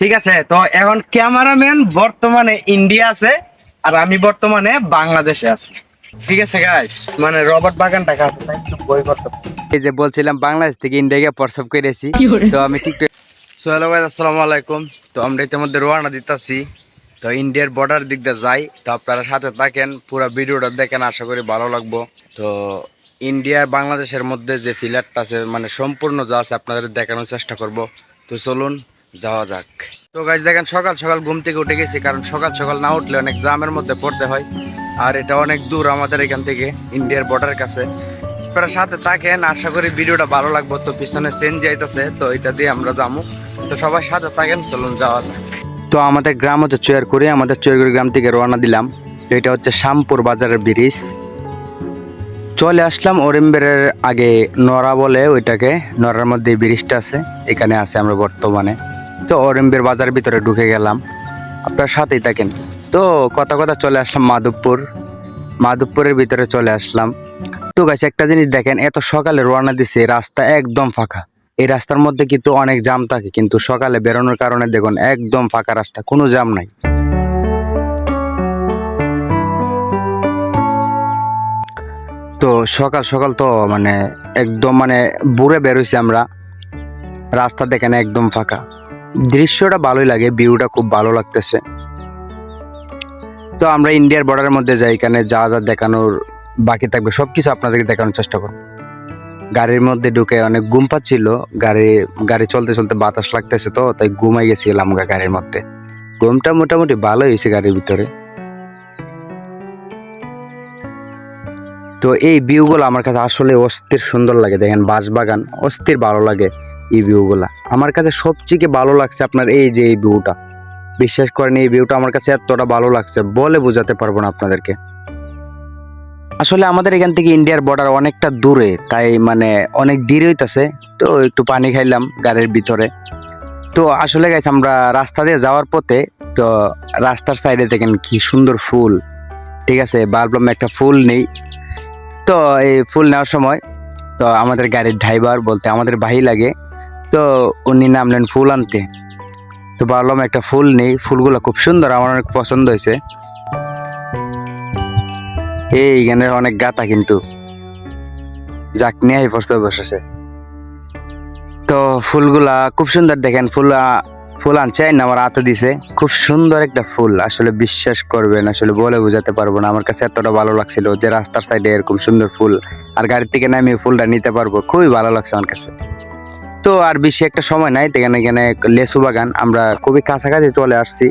ঠিক আছে, তো এখন ক্যামেরাম্যান বর্তমানে ইন্ডিয়া আছে আর আমি বর্তমানে বাংলাদেশে আছি। ঠিক আছে গাইস, মানে রবার্ট বাগানটা কাছে তাই একটু বই করতে হবে। এই যে বলছিলাম বাংলাদেশ থেকে ইন্ডিয়াকে প্রসব করেছি, তো আমি টিকটক। সো হ্যালো গাইস, আসসালামু আলাইকুম। তো আমরা ইতিমধ্যে রওনা দিতেছি, তো ইন্ডিয়ার বর্ডার দিক দিয়ে যাই। তো আপনারা সাথে থাকেন, পুরো ভিডিওটা দেখেন, আশা করি ভালো লাগবো। তো ইন্ডিয়া বাংলাদেশের মধ্যে যে ফিলারটা আছে, মানে সম্পূর্ণ যা আছে আপনাদের দেখানোর চেষ্টা করব। তো চলুন যাওয়া যাক। তো গাইস দেখেন, সকাল সকাল ঘুম থেকে উঠে গেছি, কারণ সকাল সকাল না উঠলে অনেক জ্যামের মধ্যে পড়তে হয়। আর এটা অনেক দূর আমাদের এখান থেকে, ইন্ডিয়ার বর্ডারের কাছে। আপনারা সাথে থাকেন, আশা করি ভিডিওটা ভালো লাগবে। তো পিছনে সেন যাইতেছে, তো এটা দিয়ে আমরা যাবো। তো সবাই সাথে থাকেন, চলুন যাওয়া যাক। তো আমাদের গ্রাম হচ্ছে চুয়ারকুড়ি, আমাদের চুয়ারকুড়ি গ্রাম থেকে রওনা দিলাম। তো এটা হচ্ছে শ্যামপুর বাজারের ব্রিজ। চলে আসলাম অরিম্বেরের আগে নরা বলে ওইটাকে, নরার মধ্যে এই ব্রিজটা আছে, এখানে আছে আমরা বর্তমানে। তো অরিম্বের বাজারের ভিতরে ঢুকে গেলাম, আপনার সাথেই থাকেন। তো কথা কথা চলে আসলাম মাধবপুরের ভিতরে চলে আসলাম। তো গাছ একটা জিনিস দেখেন, এত সকালে রওনা দিছে, রাস্তা একদম ফাঁকা। এই রাস্তার মধ্যে কিন্তু অনেক জ্যাম থাকে, কিন্তু সকালে বেরোনোর কারণে দেখুন একদম ফাঁকা রাস্তা, কোনো জ্যাম নাই। তো সকাল সকাল তো মানে একদম মানে বুড়ে বেরোইছি আমরা। রাস্তা দেখেন একদম ফাঁকা, দৃশ্যটা ভালোই লাগে, ভিউটা খুব ভালো লাগতেছে। তো আমরা ইন্ডিয়ার বর্ডারের মধ্যে যাই, এখানে যা যা দেখানোর বাকি থাকবে সবকিছু আপনাদেরকে দেখানোর চেষ্টা করব। গাড়ির মধ্যে ঢুকে অনেক ঘুম পাচ্ছিল, গাড়ি চলতে চলতে বাতাস লাগতেছে, তো তাই ঘুমাই গেছিলাম গাড়ির মধ্যে। ঘুমটা মোটামুটি ভালো হয়েছে গাড়ির ভিতরে। তো এই ভিউগুলো আমার কাছে আসলে অস্থির সুন্দর লাগে, দেখেন বাঁশবাগান, অস্থির ভালো লাগে এই ভিউগুলা। আমার কাছে সবচেয়ে ভালো লাগছে আপনার এই যে এই ভিউটা, বিশ্বাস করেন এই ভিউটা আমার কাছে এতটা ভালো লাগছে বলে বোঝাতে পারবো না আপনাদেরকে। আসলে আমাদের এখান থেকে ইন্ডিয়ার বর্ডার অনেকটা দূরে, তাই মানে অনেক দেরি হইতাছে। তো একটু পানি খাইলাম গাড়ির ভিতরে। তো আসলে গাইস আমরা রাস্তা দিয়ে যাওয়ার পথে, তো রাস্তার সাইডে দেখেন কি সুন্দর ফুল। ঠিক আছে, ভাবলাম একটা ফুল নেই। তো এই ফুল নেওয়ার সময়, তো আমাদের গাড়ির ড্রাইভার বলতে আমাদের ভাই লাগে, তো উনি নামলেন ফুল আনতে। তো ভাবলাম একটা ফুল নেই, ফুলগুলো খুব সুন্দর, আমার অনেক পছন্দ হয়েছে। এইখানে অনেক গাতা, কিন্তু যাক নিয়ে পড়তে বসেছে। তো ফুলগুলা খুব সুন্দর, দেখেন ফুল আনছে না, আমার হাতে দিছে। খুব সুন্দর একটা ফুল, আসলে বিশ্বাস করবেন, আসলে বলে বোঝাতে পারবো না। আমার কাছে এতটা ভালো লাগছিল যে রাস্তার সাইডে এরকম সুন্দর ফুল, আর গাড়ির থেকে নামিয়ে ফুলটা নিতে পারবো, খুবই ভালো লাগছে আমার কাছে। তো আর বেশি একটা সময় নাই, এখানে এখানে লেসু বাগান, আমরা খুবই কাছাকাছি চলে আসছি।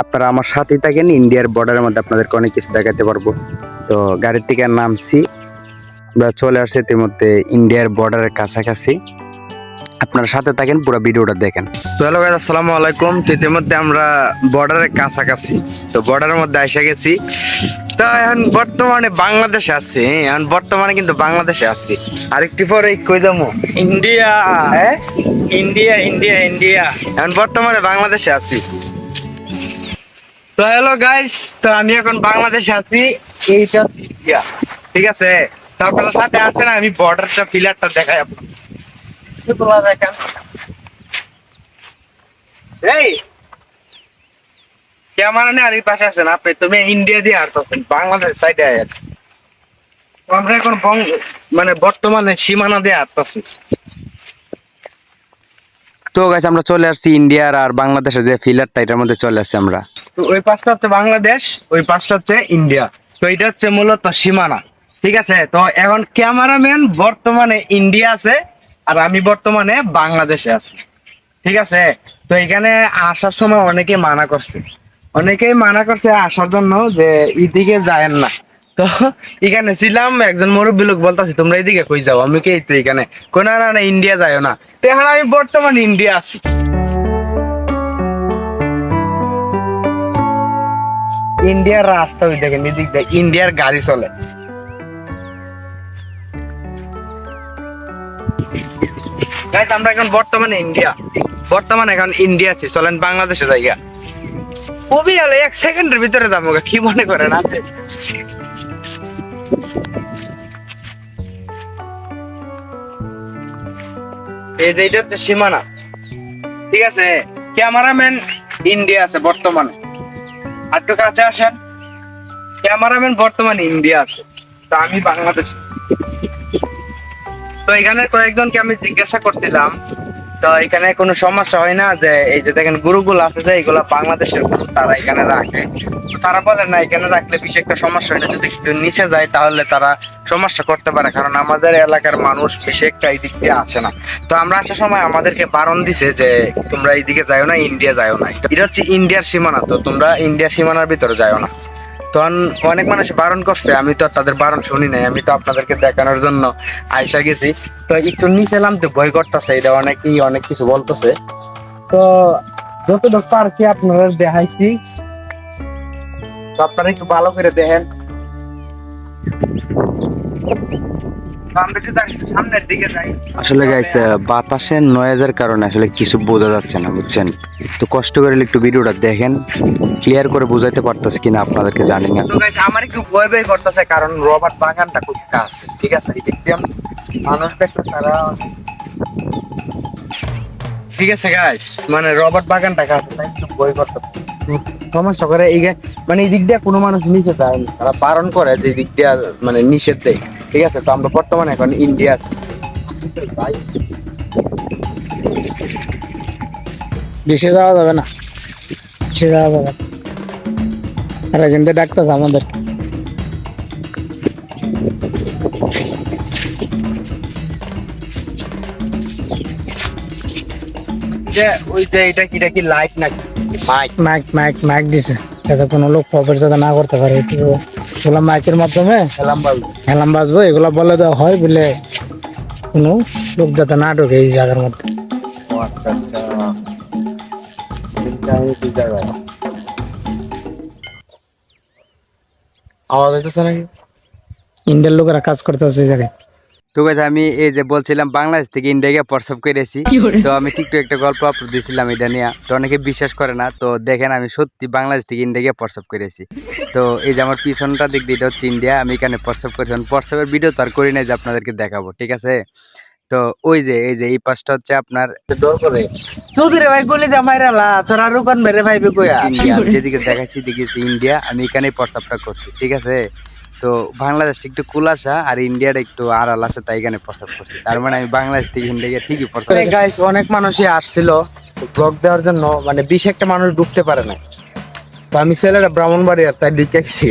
আপনারা আমার সাথেই থাকেন, ইন্ডিয়ার বর্ডারের মধ্যে আপনাদেরকে অনেক কিছু দেখাতে পারবো। তো গাড়ির থেকে নামছি, আমরা চলে আসছি ইতিমধ্যে ইন্ডিয়ার বর্ডারের কাছাকাছি। আপনার সাথে থাকেন, পুরো ভিডিওটা দেখেন। তো হ্যালো গাইস, আসসালামু আলাইকুম। তো ইতিমধ্যে আমরা বর্ডারের কাছাকাছি, তো বর্ডারের মধ্যে এসে গেছি। তো এখন বর্তমানে বাংলাদেশে আছি, এখন বর্তমানে কিন্তু বাংলাদেশে আছি। আরেকটু পরে কই যাবো ইন্ডিয়া, হ্যাঁ ইন্ডিয়া ইন্ডিয়া ইন্ডিয়া। এখন বর্তমানে বাংলাদেশে আছি। তো হ্যালো গাইস, তো আমি এখন বাংলাদেশে আছি, এইটা ইন্ডিয়া। ঠিক আছে, তো আপনার সাথে আসেন, আমি বর্ডারটা পিলারটা দেখাই আপনাকে। দেখেন এই ক্যামেরা নিয়ে আর এই পাশে আছেন আপনি, তুমি ইন্ডিয়া দিয়ে আর বাংলাদেশ সাইডে আয়। তো আমরা এখন মানে বর্তমানে সীমানা দিয়ে আসতেছি। তো গাইস আমরা চলে আসছি ইন্ডিয়ার আর বাংলাদেশের যে ফিলারটা, এটার মধ্যে চলে আসছি আমরা। তো ওই পাশটা হচ্ছে বাংলাদেশ, ওই পাশটা হচ্ছে ইন্ডিয়া। তো এটা হচ্ছে মূলত সীমানা। ঠিক আছে, তো এখন ক্যামেরাম্যান বর্তমানে ইন্ডিয়া আছে আর আমি বর্তমানে বাংলাদেশে আছি। ঠিক আছে, তো এখানে আসার সময় অনেকেই মানা করছে আসার জন্য, যে এদিকে যায়েন না। তো এখানে ছিলাম, একজন মুরব্বী লোক বলতেছে তোমরা এদিকে কই যাও, আমি কি তো এখানে কোন না না ইন্ডিয়া যাইও না। তো এখন আমি বর্তমানে ইন্ডিয়া আছি। ইন্ডিয়ার রাস্তা ওই দেখেন, এদিক দিয়ে ইন্ডিয়ার গাড়ি চলে। গাইস আমরা এখন বর্তমানে এখন ইন্ডিয়া আছি, চলেন বাংলাদেশে যাই। খুবই হলে 1 সেকেন্ডের ভিতরে যাবো, কি মনে করেন আছে। এই যে এটা হচ্ছে সীমানা। ঠিক আছে, ক্যামেরাম্যান ইন্ডিয়া আছে বর্তমানে, আর একটু কাছে আসেন। ক্যামেরাম্যান বর্তমানে ইন্ডিয়া আছে, তো আমি বাংলাদেশ। তো এখানে কয়েকজনকে আমি জিজ্ঞাসা করছিলাম, তো এখানে কোনো সমস্যা হয় না যে এই যে দেখেন গরুগুলো আছে যে এগুলা বাংলাদেশের গরু, তারা এখানে রাখে। তো তারা বলে না, এখানে রাখলে বেশি একটা সমস্যা হয় না, যদি একটু নিচে যায় তাহলে তারা সমস্যা করতে পারে, কারণ আমাদের এলাকার মানুষ বেশি একটা এই দিক দিয়ে আসে না। তো আমরা আসার সময় আমাদেরকে বারণ দিছে যে তোমরা এইদিকে যাও না, ইন্ডিয়া যাও না, এটা হচ্ছে ইন্ডিয়ার সীমানা, তো তোমরা ইন্ডিয়ার সীমানার ভিতরে যাও না। তখন অনেক মানুষ বারণ করছে, আমি তো তাদের বারণ শুনি নাই, আমি তো আপনাদেরকে দেখানোর জন্য আইসা গেছি। তো একটু নিচে নামতে ভয় করতেছে, এটা অনেকেই অনেক কিছু বলতেছে। তো যতটুকু পারছি আপনারা দেখাইছি, তো আপনারা একটু ভালো করে দেখেন। সামনের দিকে যাই। আসলে গাইস বাতাসের নয়েজের কারণে আসলে কিছু বোঝা যাচ্ছে না, বুঝছেন? তো কষ্ট করে একটু ভিডিওটা দেখেন, ক্লিয়ার করে বুঝাইতে পারতেছে কিনা আপনাদেরকে জানি না। তো গাইস আমার একটু ভয় ভয় করতেছে, কারণ রবার্ট বাগানটা খুব কাছে, ঠিক আছে? এই দিক দিয়ে মানুষ দেখতে তারা, ঠিক আছে গাইস, মানে রবার্ট বাগানটা কাছে, তাই একটু ভয় করতেছে। সমস্যা করে এই মানে এই দিক দিয়ে কোনো মানুষ নিচে যায় না, তারা বারণ করে যে এই দিক দিয়ে মানে নিষেধ দেয়, ঠিক আছে? তো আমরা বর্তমানে এখন ইন্ডিয়া আছি। বেশি যাওয়া যাবে না, বেশি যাওয়া যাবে না। আর এখান থেকে ডাক্তার আমাদের ওই যে এটা কি লাইট নাকি মাইক? মাইক মাইক মাইক দিছে, যাতে কোনো লোক প্রবেশ যাতে না করতে পারে। এগুলো মাইকের মাধ্যমে হেলাম বাজবো, এগুলো বলে দেওয়া হয় বলে কোনো লোক যাতে না ঢোকে এই জায়গার মধ্যে। ও আচ্ছা আচ্ছা, আওয়াজ হইতেছে নাকি? ইন্ডিয়ার লোকেরা কাজ করতেছে এই জায়গায়। তো গাইস আমি এই যে বলছিলাম বাংলাদেশ থেকে ইন্ডিয়াকে প্রসব করেছি, তো আমি টিকটক একটা গল্প আপলোড দিয়েছিলাম এটা নিয়ে, তো অনেকে বিশ্বাস করে না। তো দেখেন আমি সত্যি বাংলাদেশ থেকে ইন্ডিয়াকে প্রসব করেছি। তো এই যে আমার পিছনটা দিক দিয়ে এটা হচ্ছে ইন্ডিয়া, আমি এখানে প্রসব করেছি। প্রসবের ভিডিও তো আর করি নাই যে আপনাদেরকে দেখাবো, ঠিক আছে? তো ওই যে এই যে এই পাশটা হচ্ছে আপনার ডর করে চৌধুরী ভাই গুলি দে মাইরালা, তোরা রুকান মেরে ভাইবে কইয়া। ইন্ডিয়া। আমি যেদিকে দেখাচ্ছি দেখেছি ইন্ডিয়া, আমি এখানেই প্রস্তাবটা করছি, ঠিক আছে? তো বাংলাদেশটা একটু কুলাসা আর ইন্ডিয়াটা একটু আড়াল আছে, তাই এখানে প্রস্তাব করছি। তার মানে আমি বাংলাদেশ থেকে ইন্ডিয়াকে ঠিকই প্রস্তাব। গাইস অনেক মানুষই আসছিল ব্লগ দেওয়ার জন্য, মানে 20 একটা মানুষ ঢুকতে পারে না। তো আমি ছেলেটা ব্রাহ্মণবাড়িয়ার, তাই ঢুকে গেছি।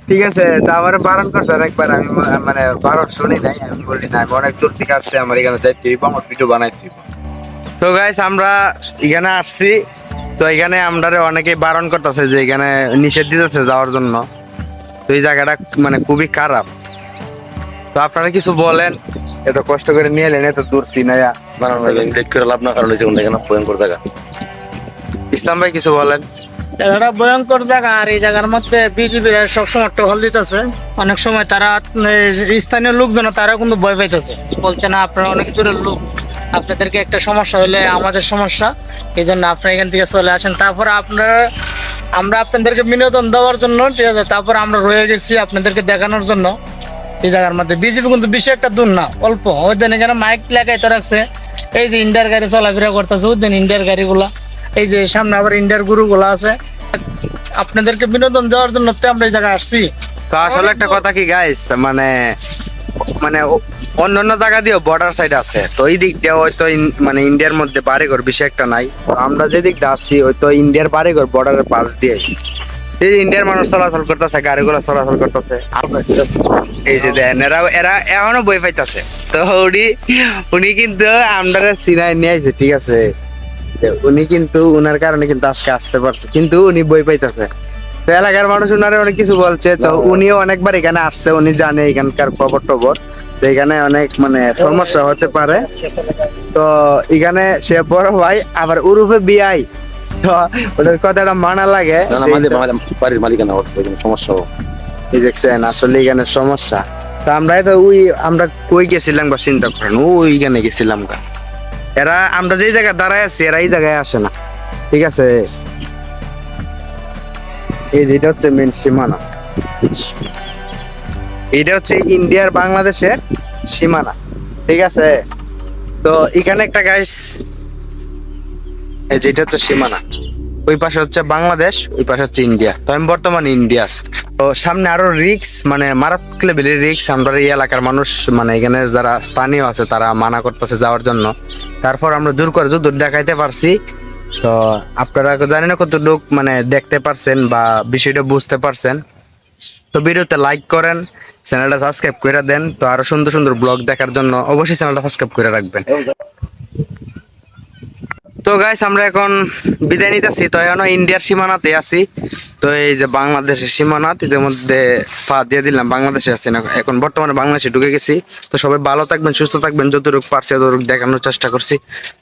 ঠিক আছে, তা আমার বারণ করছে একবার, আমি মানে বারণ শুনি নাই, আমি বলি না, আমি অনেক দূর থেকে আসছে, আমার এখানে যাইতে আমার ভিডিও বানাইতে। তো গাইস আমরা এখানে আসছি, তো এখানে আমরা অনেকে বারণ করতেছে যে এখানে নিষেধ দিতেছে যাওয়ার জন্য। তো এই জায়গাটা মানে খুবই খারাপ। তো আপনারা কিছু বলেন, এত কষ্ট করে নিয়ে এলেন, এত দূর সিনাইয়া বানানো লাভ না, কারণ এখানে ভয়ঙ্কর জায়গা। ইসলাম ভাই কিছু বলেন। এটা ভয়ঙ্কর জায়গা, আর এই জায়গার মধ্যে বিজিবি সবসময় টহল দিতেছে। অনেক সময় তারা স্থানীয় লোকজন তারা কিন্তু ভয় পাইতেছে, বলছে না আপনারা অনেক দূরের লোক, আপনাদেরকে একটা সমস্যা হলে আমাদের সমস্যা, এই জন্য আপনারা এখান থেকে চলে আসেন। তারপর আমরা আপনাদেরকে বিনোদন দেওয়ার জন্য, ঠিক আছে, তারপর আমরা রয়ে গেছি আপনাদেরকে দেখানোর জন্য। এই জায়গার মধ্যে বিজেপি কিন্তু বেশি একটা দূর না, অল্প। ওই দিন এখানে মাইক লাগাইতে রাখছে, এই যে ইন্ডিয়ার গাড়ি চলাফেরা করতেছে, ওই দিন ইন্ডিয়ার গাড়িগুলা, এই যে সামনে আবার ইন্ডিয়ার গরুগুলা আছে। আপনাদেরকে বিনোদন দেওয়ার জন্য তো আমরা এই জায়গায় আসছি। তো আসলে একটা কথা কি গাইস, মানে মানে অন্যান্য জায়গা দিয়েও বর্ডার সাইড আছে, তো এই দিক দিয়ে হয়তো মানে ইন্ডিয়ার মধ্যে বাড়িঘর বেশি একটা নাই। তো আমরা যে দিক দিয়ে আসছি হয়তো ইন্ডিয়ার বাড়িঘর বর্ডারের পাশ দিয়ে, এই যে ইন্ডিয়ার মানুষ চলাচল করতেছে, গাড়িগুলো চলাচল করতেছে। এই যে দেন এরা এখনো বই পাইতেছে। তো উনি কিন্তু আমরা সিনাই নিয়ে আইছে, ঠিক আছে? উনি কিন্তু উনার কারণে কিন্তু আজকে আসতে পারছে, কিন্তু উনি বই পাইতেছে। তো এলাকার মানুষ উনারে অনেক কিছু বলছে, তো উনিও অনেকবার এখানে আসছে, উনি জানে এখানকার খবর টবর, তো এখানে অনেক মানে সমস্যা হতে পারে। তো এখানে সে বড় ভাই আবার উরুফে বিআই, তো ওদের কথাটা মানা লাগে। বাড়ির মালিকানা সমস্যা, এই দেখছেন আসলে এখানে সমস্যা। তো আমরা কই গেছিলাম বা চিন্তা করেন, ওইখানে গেছিলাম গা। এরা আমরা যেই জায়গায় দাঁড়ায় আছি এরা এই জায়গায় আসে না, ঠিক আছে? এই যেটা হচ্ছে মেন সীমানা, এটা হচ্ছে ইন্ডিয়ার বাংলাদেশের সীমানা, ঠিক আছে? তো এখানে একটা গাইস এই যেটা হচ্ছে সীমানা, ওই পাশে হচ্ছে বাংলাদেশ, ওই পাশে হচ্ছে ইন্ডিয়া। তো আমি বর্তমানে ইন্ডিয়া আছি। তো সামনে আরো রিক্স, মানে মারাত্মক লেভেলের রিক্স। আমরা এই এলাকার মানুষ, মানে এখানে যারা স্থানীয় আছে তারা মানা করতেছে যাওয়ার জন্য। তারপর আমরা জোর করে যুদ্ধ দেখাইতে পারছি। তো আপনারা জানি না কতটুক মানে দেখতে পারছেন বা বিষয়টা বুঝতে পারছেন। তো ভিডিওতে লাইক করেন, চ্যানেলটা সাবস্ক্রাইব করে দেন। তো আরো সুন্দর সুন্দর ব্লগ দেখার জন্য অবশ্যই চ্যানেলটা সাবস্ক্রাইব করে রাখবেন। তো গাইস আমরা এখন বিদায় নিতেছি। তো এখন ইন্ডিয়ার সীমানাতে আছি। তো এই যে বাংলাদেশের সীমানাত, এদের মধ্যে পা দিয়ে দিলাম, বাংলাদেশে আছি না, এখন বর্তমানে বাংলাদেশে ঢুকে গেছি। তো সবাই ভালো থাকবেন, সুস্থ থাকবেন, যতটুকু পারছি ততটুকু দেখানোর চেষ্টা করছি।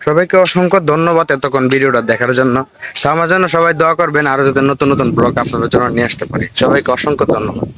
সবাইকে অসংখ্য ধন্যবাদ এতক্ষণ ভিডিওটা দেখার জন্য। তো আমার জন্য সবাই দোয়া করবেন, আরো যাতে নতুন নতুন ব্লগ আপনাদের জন্য নিয়ে আসতে পারি। সবাইকে অসংখ্য ধন্যবাদ।